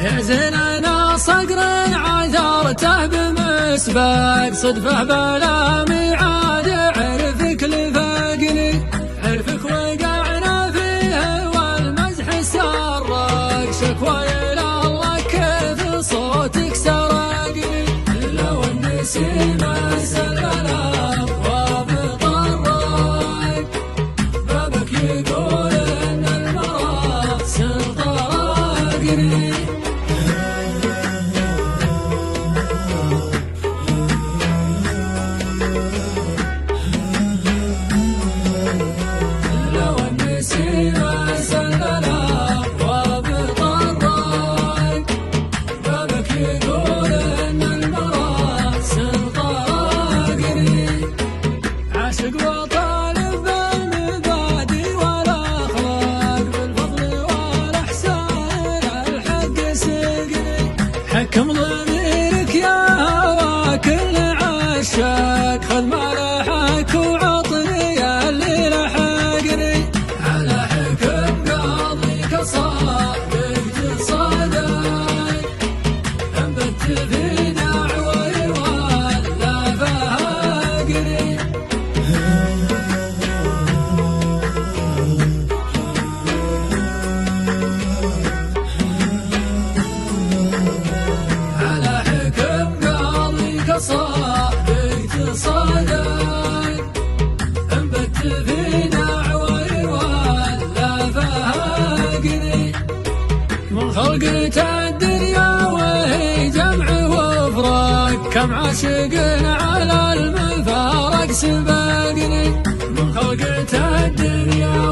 يا زين انا صقر عثرته بمسبق صدفه بلا ميعاد عرفك لفقني عرفك وقعنا فيه والمزح سرق شكوى الى الله كيف صوتك سرقني لو النسيم سلنا وبطرق بابك يقول ان المرأة سطرقني عاشق وطالب بالمبادئ والاخلاق بالفضل والاحسان الحق سقني حكم ضميرك يا هوى كل عشاق خذ ما لحق وعطني اللي لحقني على حكم قاضيك صادق تصادق انبت في دعوي ولا فهقني على حكم قاضيك صادق تصادق انبت في دعوي ولا فهقني من خلقة الدنيا وهي جمع وفراق كم عاشق على المفارق سبقني من خلقة الدنيا